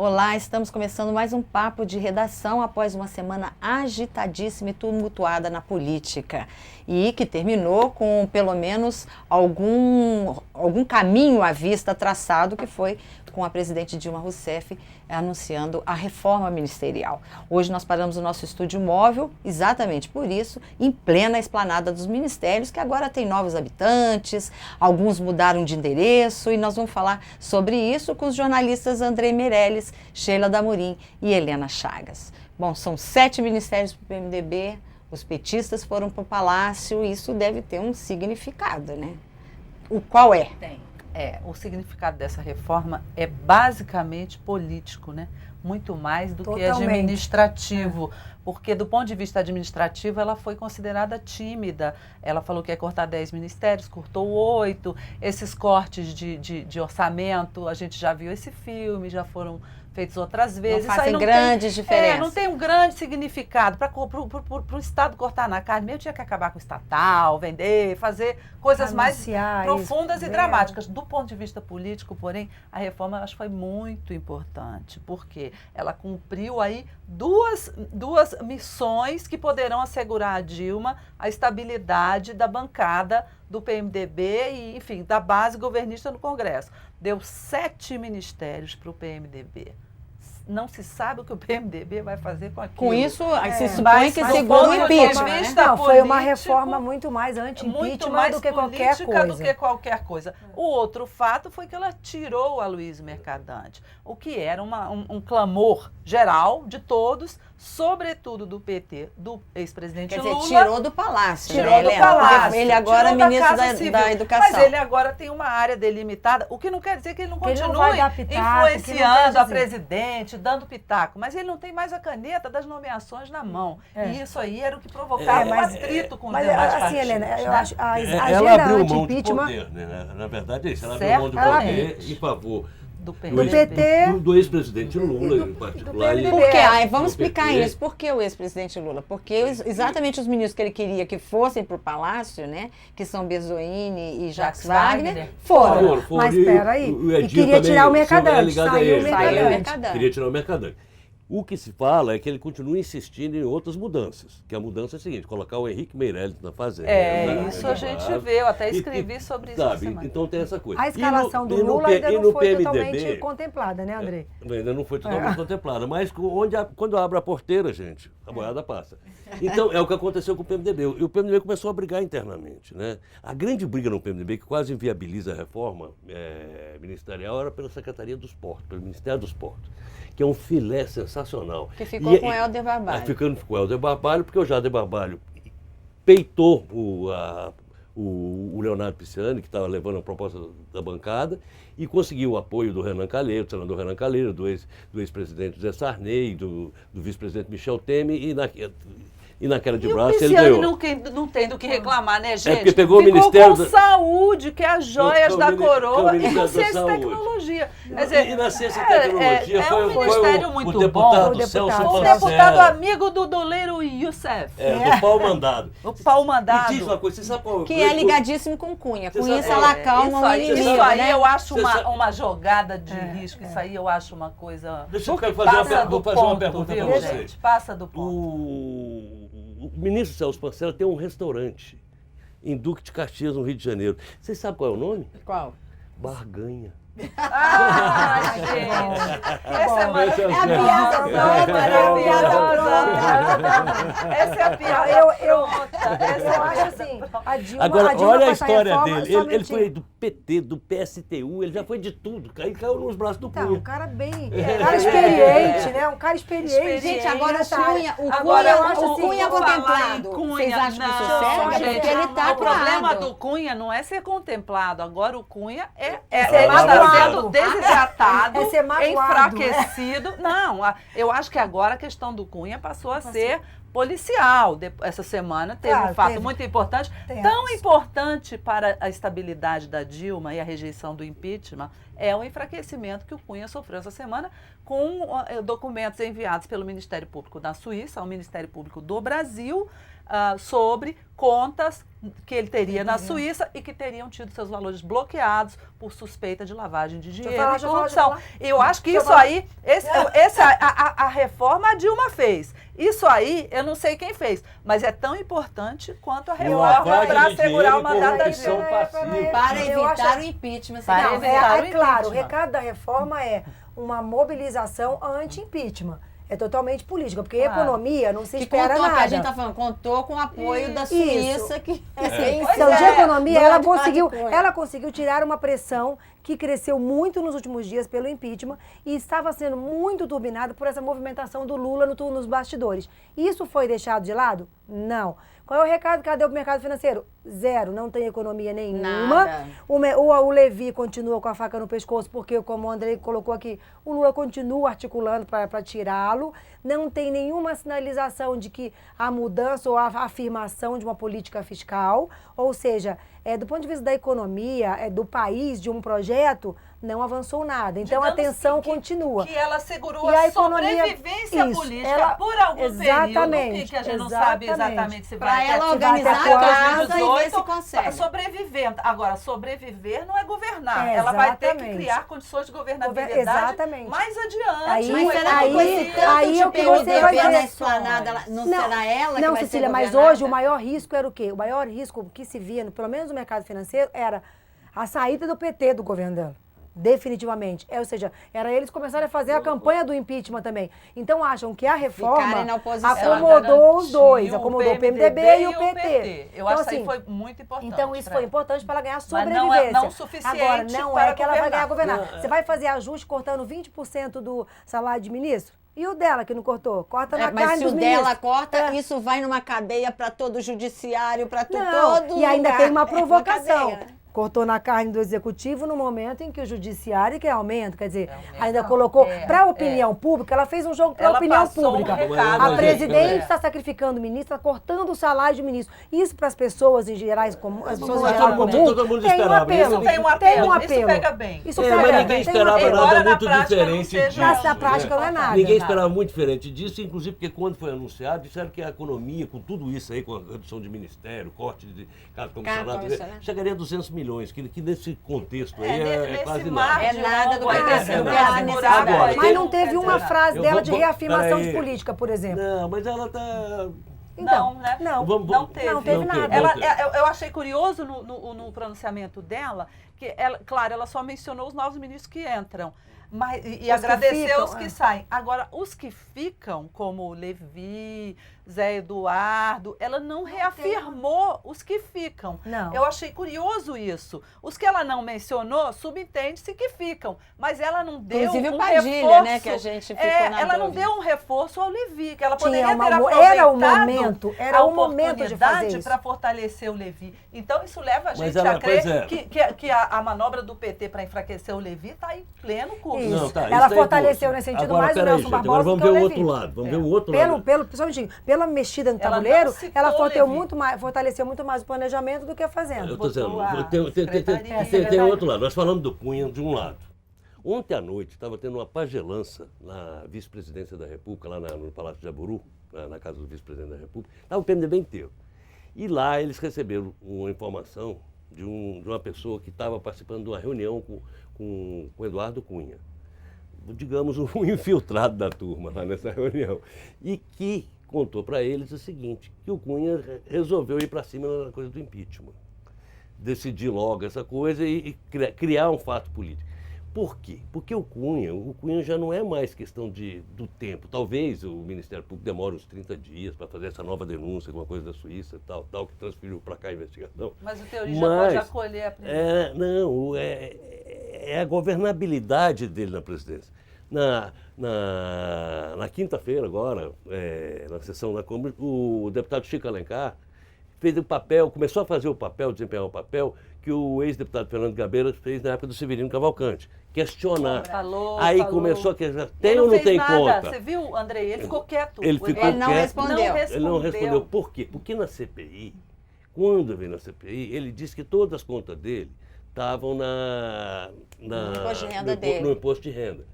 Olá, estamos começando mais um papo de redação após uma semana agitadíssima e tumultuada na política. E que terminou com pelo menos algum caminho à vista traçado, que foi com a presidente Dilma Rousseff anunciando a reforma ministerial. Hoje nós paramos o nosso estúdio móvel, exatamente por isso, em plena esplanada dos ministérios, que agora tem novos habitantes, alguns mudaram de endereço, e nós vamos falar sobre isso com os jornalistas Andrei Meirelles, Sheila Damorim e Helena Chagas. Bom, são 7 ministérios para o PMDB, os petistas foram para o Palácio, e isso deve ter um significado, né? Qual é? Tem. O significado dessa reforma é basicamente político, né? Muito mais do que administrativo. Porque, do ponto de vista administrativo, ela foi considerada tímida. Ela falou que ia cortar 10 ministérios, cortou 8. Esses cortes de orçamento, a gente já viu esse filme, já foram feitos outras vezes. Não fazem grandes diferenças. Não tem um grande significado. Para o Estado cortar na carne, mesmo tinha que acabar com o estatal, vender, fazer coisas mais profundas e dramáticas. Do ponto de vista político, porém, a reforma eu acho que foi muito importante, porque ela cumpriu aí duas missões que poderão assegurar a Dilma a estabilidade da bancada do PMDB e, enfim, da base governista no Congresso. Deu 7 ministérios para o PMDB. Não se sabe o que o PMDB vai fazer com aquilo. Com isso, se supõe que segundo o impeachment, né? Não, foi uma reforma muito mais anti-impeachment do que qualquer coisa. Do que qualquer coisa. O outro fato foi que ela tirou a Aloysio Mercadante, o que era um clamor geral de todos, sobretudo do PT, do ex-presidente Lula. Quer dizer, tirou do Palácio. Tirou do Palácio. Ele agora é ministro da Educação. Mas ele agora tem uma área delimitada, o que não quer dizer que ele não continue influenciando a presidente, dando pitaco. Mas ele não tem mais a caneta das nomeações na mão. E isso aí era o que provocava um atrito com os demais partidos. Assim, Helena, eu acho a agenda ela abriu mão de anti-impeachment... poder, né? Na verdade é isso, ela abriu mão de poder em favor do PT, do ex-presidente Lula, em particular. Por quê? Vamos explicar isso. Por que o ex-presidente Lula? Porque exatamente os ministros que ele queria que fossem para o Palácio, né, que são Bezoini e Jacques Wagner, foram. Mas espera aí, e queria tirar o Mercadante, saiu o Mercadante. Queria tirar o Mercadante. O que se fala é que ele continua insistindo em outras mudanças, que a mudança é a seguinte, colocar o Henrique Meirelles na fazenda. Isso a gente vê, eu até escrevi sobre isso. Sabe, então tem essa coisa. A escalação do Lula ainda não foi totalmente contemplada, né, Andrei? Ainda não foi totalmente contemplada, mas quando abre a porteira, gente, a boiada passa. Então, é o que aconteceu com o PMDB. E o PMDB começou a brigar internamente, né? A grande briga no PMDB, que quase inviabiliza a reforma ministerial, era pela Secretaria dos Portos, pelo Ministério dos Portos, que é um filé sensacional. Que ficou com o Helder Barbalho. Ficando com o Helder Barbalho, porque o Helder Barbalho peitou o Leonardo Pisciani, que estava levando a proposta da bancada, e conseguiu o apoio do Renan Calheiros, do senador Renan Calheiros, do ex-presidente José Sarney, do vice-presidente Michel Temer, e naquela de braço ele ganhou. O Pisciani não tem do que reclamar, né, gente? Porque pegou ficou o Ministério com saúde, que é as joias da coroa, e com ciência e tecnologia. Quer dizer, e na ciência e tecnologia foi um ministério muito o deputado bom. Celso Um deputado amigo do doleiro Youssef. Do pau mandado. O pau mandado. E diz uma coisa, você sabe qual... Que é ligadíssimo com Cunha. Cunha e Salacão não inimigo, isso aí né? eu acho uma jogada de risco. Isso aí eu acho uma coisa... Deixa eu fazer uma pergunta para vocês. Passa do ponto. O ministro Celso Pancella tem um restaurante em Duque de Caxias, no Rio de Janeiro. Vocês sabem qual é o nome? Qual? Barganha. Gente! Essa é a piada pronta. Essa é a piada eu acho assim, a Dilma... Agora, olha a história dele. Ele foi do PT, do PSTU, ele já foi de tudo. Aí caiu nos braços do Cunha. Um cara experiente, né? Um cara experiente. Gente, agora o Cunha contemplado. Vocês acham que isso serve? Porque ele tá o problema do Cunha não é ser contemplado. Agora o Cunha está sendo desidratado, é enfraquecido. Não, eu acho que agora a questão do Cunha passou a ser policial. Essa semana teve um fato muito importante, tão importante para a estabilidade da Dilma e a rejeição do impeachment, é o enfraquecimento que o Cunha sofreu essa semana com documentos enviados pelo Ministério Público da Suíça ao Ministério Público do Brasil, sobre contas que ele teria na Suíça e que teriam tido seus valores bloqueados por suspeita de lavagem de dinheiro e corrupção. Eu acho que isso aí, a reforma a Dilma fez. Isso aí, eu não sei quem fez, mas é tão importante quanto a reforma para assegurar o mandato da Dilma. Para evitar o impeachment. É claro, o recado da reforma é uma mobilização anti-impeachment. É totalmente política, porque economia não se espera nada. Que a gente está falando, contou com o apoio da Suíça. Que então, de economia, ela conseguiu tirar uma pressão que cresceu muito nos últimos dias pelo impeachment e estava sendo muito turbinada por essa movimentação do Lula nos bastidores. Isso foi deixado de lado? Não. Qual é o recado? Cadê o mercado financeiro? Zero, não tem economia nenhuma. O Levi continua com a faca no pescoço, porque, como o Andrei colocou aqui, o Lula continua articulando para tirá-lo. Não tem nenhuma sinalização de que a mudança ou a afirmação de uma política fiscal, ou seja, do ponto de vista da economia, do país, de um projeto, não avançou nada. Então, a tensão continua. Que ela segurou a sobrevivência política por algum período, que a gente não sabe exatamente se vai... Para ela organizar a casa e ver se consegue. Sobrevivendo. Agora, sobreviver não é governar. Ela vai ter que criar condições de governabilidade mais adiante. Mas será que com esse tanto de PMDB na esplanada, não será ela que vai ser Cecília, mas hoje o maior risco era o quê? O maior risco que se via, pelo menos no mercado financeiro, era a saída do PT do governo dela. Definitivamente. Ou seja, era eles começarem a fazer a campanha do impeachment também. Então acham que a reforma acomodou os dois, acomodou o PMDB e o PT. Eu acho que isso foi muito importante. Então isso foi importante para ela ganhar sobrevivência. Não suficiente. Agora, não é que ela vai ganhar governar. Você vai fazer ajuste cortando 20% do salário de ministro? E o dela que não cortou? Corta na carne dos ministros. Mas se o dela corta, isso vai numa cadeia para todo o judiciário, para todo E ainda tem uma provocação. Cortou na carne do executivo no momento em que o judiciário quer aumento, quer dizer, ainda colocou para a opinião pública, ela fez um jogo para a opinião pública. A presidente está sacrificando o ministro, está cortando o salário de ministro. Isso para as pessoas em geral, as pessoas em geral comum, tem um apelo. Tem um apelo. Isso pega bem. Isso pega mas ninguém esperava nada muito diferente disso. Na prática não é nada. Ninguém esperava muito diferente disso, inclusive porque quando foi anunciado, disseram que a economia, com tudo isso aí, com a redução de ministério, corte de cargo comissionado, chegaria a 200 milhões, que nesse contexto aí é quase nada. É nada do que agora, mas não teve uma frase dela de reafirmação de política, por exemplo. Não, mas ela está... Então, não teve nada. Eu achei curioso no pronunciamento dela, que ela só mencionou os novos ministros que entram. E agradeceu os que saem. Agora, os que ficam, como o Levi, Zé Eduardo, ela não reafirmou os que ficam. Não. Eu achei curioso isso. Os que ela não mencionou, subentende-se que ficam. Mas ela não deu inclusive um o Padilha, reforço. Né, que a gente ficou na ela não dúvida. deu um reforço ao Levi, que ela poderia ter aproveitado era o momento de fazer isso. para fortalecer o Levi. Então, isso leva a gente a crer que a manobra do PT para enfraquecer o Levi está em pleno curso. Não, ela fortaleceu nesse sentido mais o Nelson Barbosa. Agora vamos ver o outro lado. Vamos ver o outro lado. Pela mexida no tabuleiro, ela fortaleceu muito mais o planejamento do que a fazenda. Eu estou dizendo, tem outro lado. Nós falamos do Cunha de um lado. Ontem à noite estava tendo uma pagelança na vice-presidência da República, lá no Palácio de Jaburu, na casa do vice-presidente da República. Estava o PMDB inteiro. E lá eles receberam uma informação de uma pessoa que estava participando de uma reunião com o Eduardo Cunha. Digamos, um infiltrado da turma lá nessa reunião. E que contou para eles o seguinte, que o Cunha resolveu ir para cima na coisa do impeachment. Decidir logo essa coisa e criar um fato político. Por quê? Porque o Cunha já não é mais questão do tempo. Talvez o Ministério Público demore uns 30 dias para fazer essa nova denúncia, alguma coisa da Suíça, tal, que transferiu para cá a investigação. Mas o Teori já pode acolher a primeira. É a governabilidade dele na presidência. Na quinta-feira agora, na sessão da Câmara, o deputado Chico Alencar fez o papel, começou a fazer o papel, desempenhar o papel que o ex-deputado Fernando Gabeira fez na época do Severino Cavalcante. Questionar. Falou. Começou a questionar, tem ou não tem conta? Você viu, Andrei? Ele ficou quieto. Ele não respondeu. Ele não respondeu. Por quê? Porque na CPI, quando veio na CPI, ele disse que todas as contas dele estavam no imposto de renda.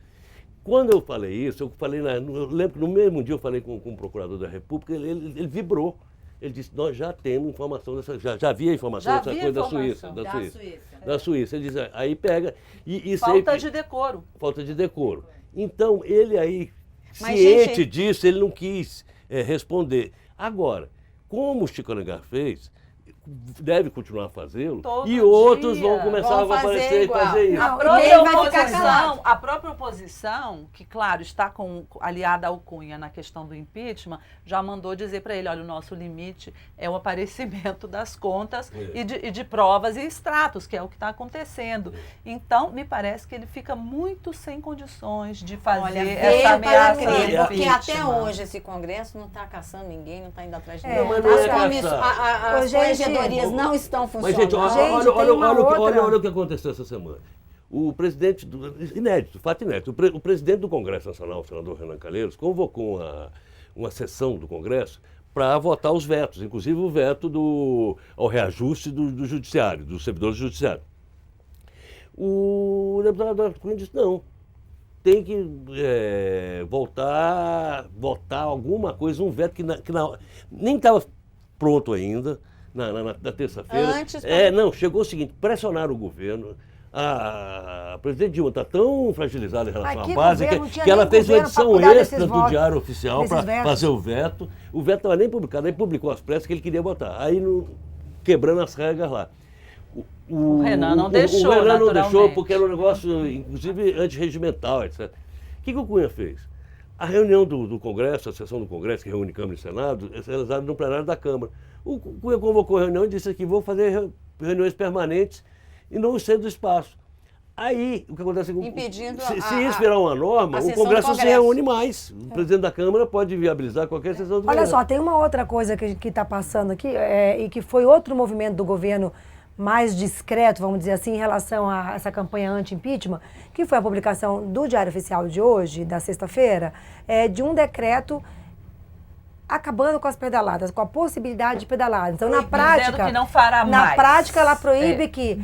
Quando eu falei isso, eu lembro que no mesmo dia eu falei com o procurador da República, ele vibrou. Ele disse, nós já temos informação já havia informação dessa coisa da Suíça. Da Suíça. Ele diz, aí pega e falta de decoro. Falta de decoro. Então, ele aí, ciente disso, ele não quis responder. Agora, como o Chico Alencar fez, deve continuar a fazê-lo, e outros vão começar a aparecer e fazer isso. A própria oposição, que claro, está aliada ao Cunha na questão do impeachment, já mandou dizer para ele, olha, o nosso limite é o aparecimento das contas e de provas e extratos, que é o que está acontecendo. Então, me parece que ele fica muito sem condições de fazer essa ameaça. Porque até hoje esse Congresso não está caçando ninguém, não está indo atrás de ninguém. As corregedorias não estão funcionando. Mas, gente, olha o que aconteceu essa semana. O presidente, fato inédito, o presidente do Congresso Nacional, o senador Renan Calheiros, convocou uma sessão do Congresso para votar os vetos, inclusive o veto ao reajuste do judiciário, dos servidores do judiciário. O deputado Eduardo Cunha disse, não, tem que votar alguma coisa, um veto que nem estava pronto ainda, na terça-feira. Não, chegou o seguinte, pressionaram o governo. A presidente Dilma está tão fragilizada em relação à base que ela fez uma edição extra do Diário Oficial para fazer o veto. O veto não estava nem publicado, nem publicou as pressas que ele queria botar. Aí, quebrando as regras lá. O Renan não deixou, O Renan não deixou porque era um negócio, inclusive, antirregimental, etc. O que o Cunha fez? A reunião do Congresso, a sessão do Congresso, que reúne Câmara e Senado, é realizada no plenário da Câmara. O Cunha convocou a reunião e disse que vou fazer reuniões permanentes e não cedo do espaço. Aí, o que acontece é que, impedindo se isso virar uma norma, o Congresso se reúne mais. O presidente da Câmara pode viabilizar qualquer sessão do Olha só, tem uma outra coisa que está passando aqui, e que foi outro movimento do governo mais discreto, vamos dizer assim, em relação a essa campanha anti-impeachment, que foi a publicação do Diário Oficial de hoje, da sexta-feira, de um decreto acabando com as pedaladas, com a possibilidade de pedaladas. Então, na prática, que não fará mais. Na prática, ela proíbe que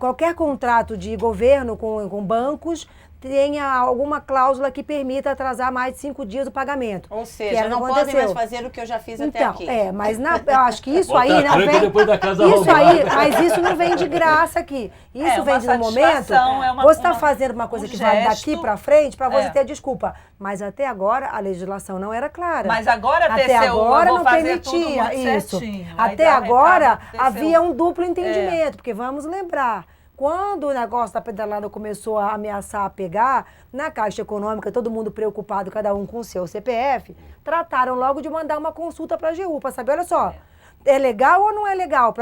qualquer contrato de governo com bancos tenha alguma cláusula que permita atrasar mais de 5 dias o pagamento. Ou seja, não podem mais fazer o que eu já fiz até aqui. Mas eu acho que isso aí não vem... Depois da casa mas isso não vem de graça aqui. Isso vem de um momento... Você está fazendo uma coisa que vai daqui para frente para você ter desculpa. Mas até agora a legislação não era clara. Mas agora até agora não permitia isso. Até agora havia um duplo entendimento, porque vamos lembrar, quando o negócio da pedalada começou a ameaçar pegar, na Caixa Econômica, todo mundo preocupado, cada um com o seu CPF, trataram logo de mandar uma consulta para a AGU, para saber, olha só, é legal ou não é legal?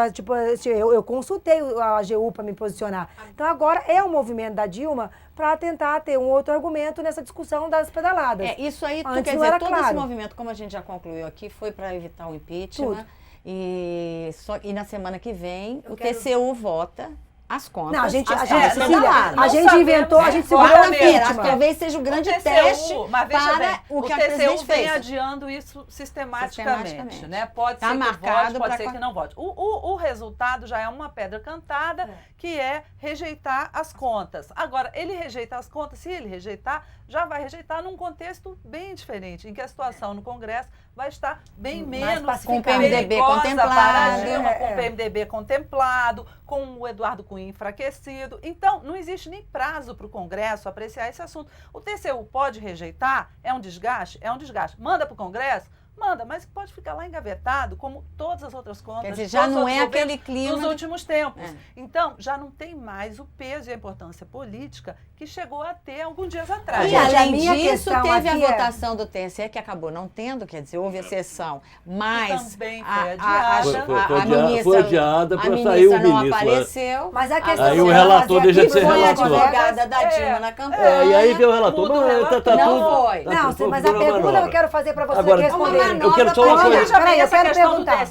Eu consultei a AGU para me posicionar. Então agora é um movimento da Dilma para tentar ter um outro argumento nessa discussão das pedaladas. Isso aí, quer dizer, todo esse movimento, como a gente já concluiu aqui, foi para evitar o impeachment. E na semana que vem, TCU vota as contas. Não, a gente inventou, a gente segurou a impeachment. Talvez seja o grande teste para o que a presidente vem adiando isso sistematicamente. Né? Pode ser que vote, pode ser que não vote. O resultado já é uma pedra cantada, que é rejeitar as contas. Agora, ele rejeita as contas, se ele rejeitar, já vai rejeitar num contexto bem diferente, em que a situação no Congresso vai estar bem menos com o PMDB contemplado, com o PMDB contemplado, com o Eduardo Cunha enfraquecido. Então, não existe nem prazo para o Congresso apreciar esse assunto. O TCU pode rejeitar? É um desgaste? É um desgaste. Manda para o Congresso? Manda, mas pode ficar lá engavetado, como todas as outras contas. Quer dizer, já não é aquele clima dos últimos tempos. Então, já não tem mais o peso e a importância política que chegou a ter alguns dias atrás. E além disso, teve a votação do TSE, que acabou não tendo, quer dizer, houve a sessão, mas também foi adiada. Foi adiada para sair o ministro. Não apareceu. Mas a questão aí o relator deixa de ser relator. Foi a advogada da Dilma na campanha. E aí veio o relator. Não foi. Não, mas a pergunta que eu quero fazer para você responder. Eu quero só uma coisa. Peraí, eu quero perguntar.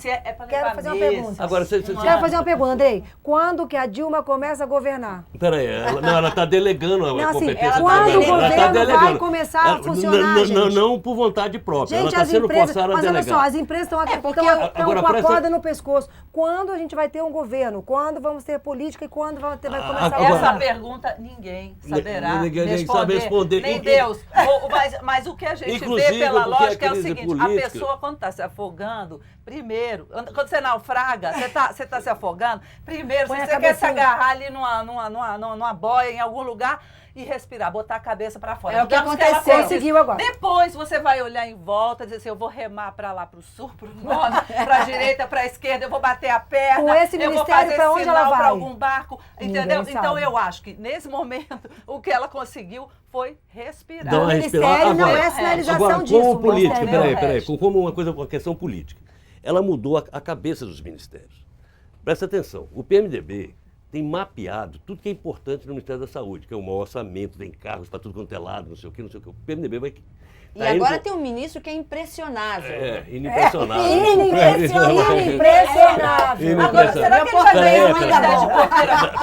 Quero fazer uma pergunta. Agora, quero fazer uma pergunta, Andrei. Quando que a Dilma começa a governar? Peraí, ela está delegando a competência. Quando o governo vai começar a funcionar, gente? Não por vontade própria. Gente, ela está sendo forçada a delegar. Mas olha só, as empresas estão com a corda no pescoço. Quando a gente vai ter um governo? Quando vamos ter política e quando vai começar a Essa pergunta ninguém saberá ninguém sabe responder. Nem Deus. Mas o que a gente vê pela lógica é o seguinte, a pessoa, quando está se afogando, primeiro, quando você naufraga, você tá se afogando, primeiro, se você quer se agarrar ali numa boia, em algum lugar, e respirar, botar a cabeça para fora. É o que aconteceu. Conseguiu agora. Depois você vai olhar em volta, dizer assim, eu vou remar para lá, para o sul, para o norte, para a direita, para a esquerda, eu vou bater a perna, com esse eu vou ministério, fazer para onde ela vai? para algum barco, entendeu? Ninguém Então sabe. eu acho que nesse momento o que ela conseguiu foi respirar. Dá O uma ministério respirada. não Agora- é sinalização Agora, disso. como o política, ministério é o peraí, resto. como uma questão política. Ela mudou a cabeça dos ministérios. Presta atenção, o PMDB tem mapeado tudo que é importante no Ministério da Saúde, que é o maior orçamento, tem carros para tudo quanto é lado, não sei o que, não sei o que. O PMDB vai... E tá indo agora com- tem um ministro que é impressionável. inimpressionável. Impressionável. Agora, será que ele vai ganhar uma unidade de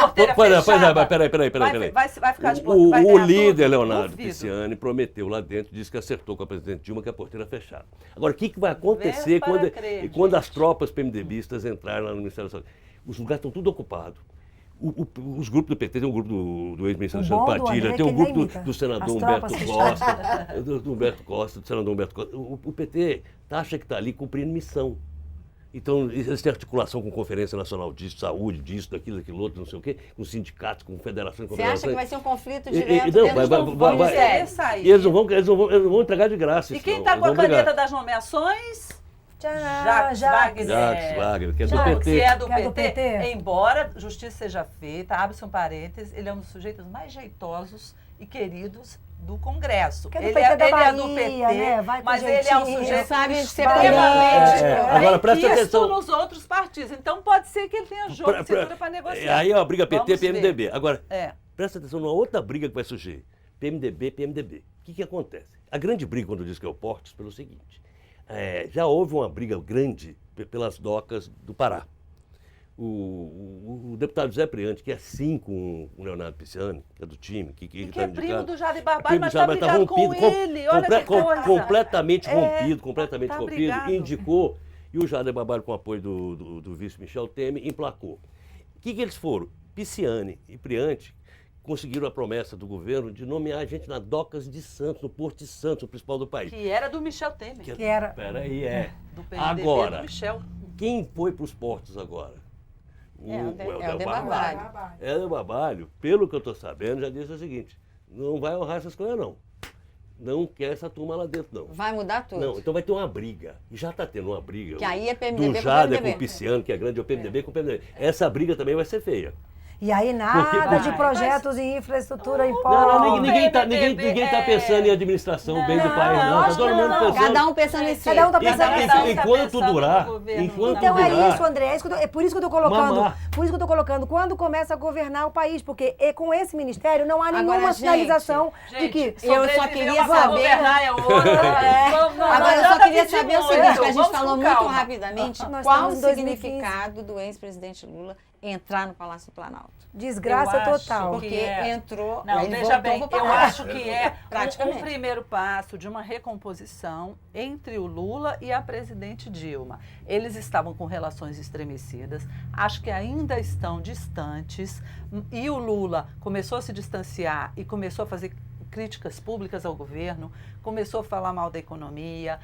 porteira Pois é, fechada? peraí. Vai ficar de O porteira, vai ganhar líder tudo? Leonardo Duvido. Pisciani prometeu lá dentro, disse que acertou com a presidente Dilma que a porteira fechada. Agora, o que vai acontecer Ver para crer, quando as gente. tropas PMDBistas entrarem lá no Ministério da Saúde? Os lugares estão tudo ocupados. Os grupos do PT, tem um grupo do ex-ministro O Alexandre bom do Padilha, André tem um é que ele grupo imita. do senador As Humberto tropas Costa, do Humberto Costa, do senador Humberto Costa. O PT acha que está ali cumprindo missão. Então, eles têm articulação com Conferência Nacional disso, saúde, disso, daquilo, aquilo, não sei o quê, com sindicatos, com federações, Você acha que vai ser um conflito direto não, dentro vai- do vai- Ministério? sair. E eles não vão entregar de graça. E isso quem não, está eles com a vão brigar. caneta das nomeações? Jacques Jacques Jacques Wagner, que é do Jacques, PT. Se é do Que é do PT, PT. embora justiça seja feita, abre-se um parênteses, ele é um dos sujeitos mais jeitosos e queridos do Congresso. Que é do Ele PT da ele é do Bahia, PT, né? Vai com mas ele é um jeitinho. sujeito Sabe ser extremamente Agora, presta benquisto atenção. nos outros partidos. Então pode ser que ele tenha jogo de cintura para negociar. Aí é uma briga Vamos PT-PMDB. ver. Agora, É. presta atenção numa outra briga que vai surgir. PMDB. O que acontece? A grande briga, quando eu disse que é o Portos, pelo seguinte. Já houve uma briga grande pelas docas do Pará. O deputado Zé Priante, que é sim com o Leonardo Pisciani, que é do time, que E que tá é primo indicado, do Jader é Barbalho, primo mas do está Jader, mas brigado com ele. Olha que coisa. completamente É, completamente tá rompido, brigado. indicou, e o Jader Barbalho, com apoio do vice Michel Temer, emplacou. O que eles foram? Pisciani e Priante conseguiram a promessa do governo de nomear a gente na Docas de Santos, no Porto de Santos, o principal do país. Que era do Michel Temer. Que era. Peraí, Do PMDB do Agora, Michel. quem foi para os portos agora? É o Helder Barbalho. Helder Barbalho, pelo que eu estou sabendo, já disse o seguinte, não vai honrar essas coisas não. Não quer essa turma lá dentro, não. Vai mudar tudo. Não, então vai ter uma briga. E já está tendo uma briga. Que aí é PMDB do com Jader PMDB. com o Pisciano, que é grande, é o PMDB com o PMDB. Essa briga também vai ser feia. E aí nada Porque- de projetos em infraestrutura em Não, polo. ninguém tá PMDB, pensando em administração, bem do Não, país, não. Tá lógico todo que mundo não. pensando. Cada um pensando em si. Cada um tá pensando em si. Enquanto durar, Então é isso, André. É por isso que eu tô colocando. Mamar. Por isso que eu tô colocando. Quando começa a governar o país, porque com esse ministério não há Agora, nenhuma gente, sinalização de que. eu só queria saber- Governar é outra. Agora, eu só queria saber o seguinte, que a gente falou muito rapidamente, Nós qual o estamos em 2015. significado do ex-presidente Lula entrar no Palácio do Planalto? Desgraça Eu acho total. que Porque é. entrou, Não, ele veja voltou bem, pro eu Palácio. acho que é Praticamente. um primeiro passo de uma recomposição entre o Lula e a presidente Dilma. Eles estavam com relações estremecidas, acho que ainda estão distantes, e o Lula começou a se distanciar e começou a fazer críticas públicas ao governo, começou a falar mal da economia,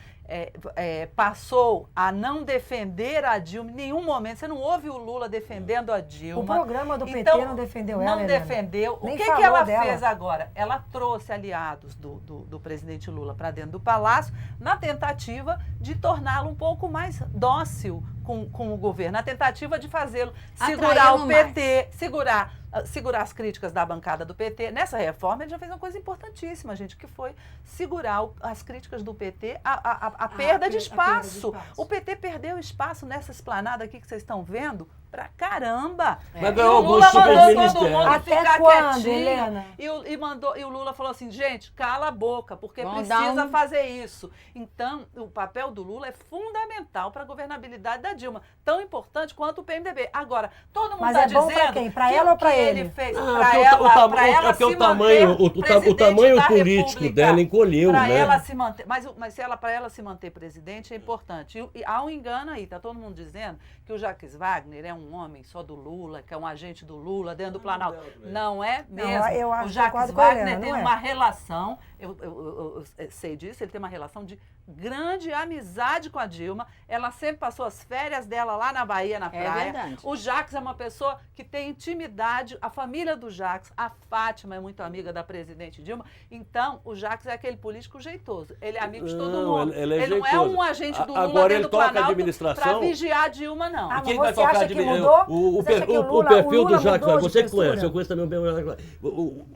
passou a não defender a Dilma em nenhum momento. Você não ouve o Lula defendendo a Dilma. O programa do PT Então, não defendeu ela, Não Helena. defendeu. Nem O que falou ela dela. fez agora? Ela trouxe aliados do presidente Lula para dentro do Palácio na tentativa de torná-lo um pouco mais dócil com o governo, na tentativa de fazê-lo segurar Atraí-lo o PT, segurar as críticas da bancada do PT. Nessa reforma ele já fez uma coisa importantíssima, gente, que foi segurar as críticas do PT, a perda de espaço. O PT perdeu espaço nessa esplanada aqui que vocês estão vendo pra caramba. Mas E ganhou o Lula alguns mandou todo superministérios. mundo Até ficar quando, quietinho. Helena? E o Lula falou assim, gente, cala a boca, porque Vamos dar precisa um- fazer isso. Então, o papel do Lula é fundamental para a governabilidade da Dilma. Tão importante quanto o PMDB. Agora, todo mundo Mas está é bom dizendo pra quem? Pra que ela ou o pra que ele? fez Ah, para porque ela, pra ela porque se o tamanho, manter o presidente tamanho da político República. dela encolheu, Para né? ela se manter, mas para ela se manter presidente é importante. E há um engano aí, tá todo mundo dizendo que o Jacques Wagner é um homem só do Lula, que é um agente do Lula dentro do Planalto. Não é mesmo. eu acho O que Jacques concordo com a Wagner Helena, tem não é? uma relação, eu sei disso, ele tem uma relação de grande amizade com a Dilma. Ela sempre passou as férias dela lá na Bahia, na praia. Verdade. O Jacques é uma pessoa que tem intimidade. A família do Jacques, a Fátima é muito amiga da presidente Dilma. Então, o Jacques é aquele político jeitoso. Ele é amigo de todo mundo. Ele não é um agente do Lula agora dentro ele do toca a Planalto administração para vigiar a Dilma, não. Ah, Quem mas vai você tocar acha de que mudou? o Você acha que perfil do Lula Jacques, mudou você de que conhece, postura? eu conheço também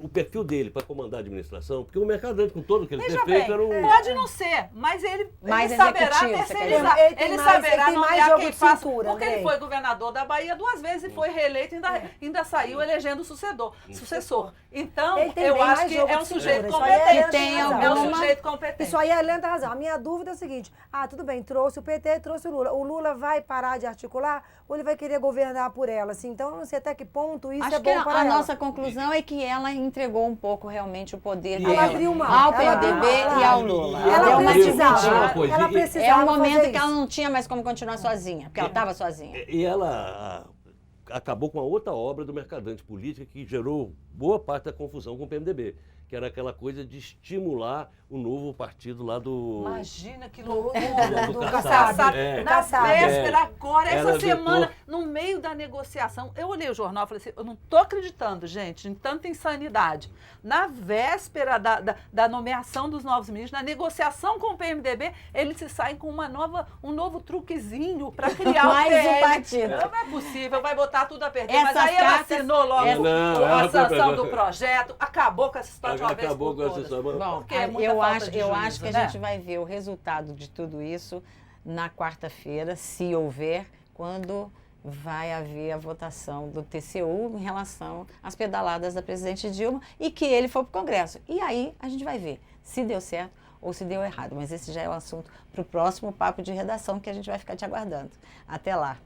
o perfil dele para comandar a administração, porque o Mercadante, com todo o que ele Veja tem bem, feito, era um... pode não ser, mas ele Mais saberá executivo, você quer terceirizar. dizer? Ele tem Ele mais- saberá ele tem mais nomear jogo quem de faça. cintura, Porque ele Andrei. foi governador da Bahia 2 vezes e foi reeleito e ainda saiu elegendo o sucessor. Então, Ele tem eu bem acho mais que jogo é de um cintura, sujeito isso aí é competente. Helena tem tem razão. É um alguma- sujeito competente. Isso aí a Helena tem razão. A minha dúvida é o seguinte: tudo bem, trouxe o PT, trouxe o Lula. O Lula vai parar de articular ou ele vai querer governar por ela? Assim? Então, eu não sei até que ponto isso Acho é que bom para a ela. nossa conclusão é que ela entregou um pouco realmente o poder Ela dela abriu mão. ao Ela PMDB abriu mão. e ao Lula. Ela deu uma precisava. dividida. Ela É precisava um momento fazer que ela isso. não tinha mais como continuar sozinha, porque ela estava sozinha. E ela acabou com a outra obra do Mercadante Política que gerou boa parte da confusão com o PMDB, que era aquela coisa de estimular o novo partido lá do... Imagina que loucura. do Kassab. É. Na Kassab. véspera, agora, Ela essa semana, vetou. no meio da negociação, eu olhei o jornal e falei assim, eu não estou acreditando, gente, em tanta insanidade. Na véspera da nomeação dos novos ministros, na negociação com o PMDB, eles se saem com um novo truquezinho para criar o Mais PL. um partido. Não é possível, vai botar tudo a perder. Essas Mas aí ela cartas- assinou logo Não, a ela foi- sanção do projeto, acabou com essa história de uma vez Acabou por com essa todas. história. Bom, Porque é muita eu falta acho, de eu juízo, acho que a né? gente vai ver o resultado de tudo isso na quarta-feira, se houver, quando vai haver a votação do TCU em relação às pedaladas da presidente Dilma e que ele for para o Congresso. E aí a gente vai ver se deu certo ou se deu errado. Mas esse já é o assunto para o próximo papo de redação que a gente vai ficar te aguardando. Até lá.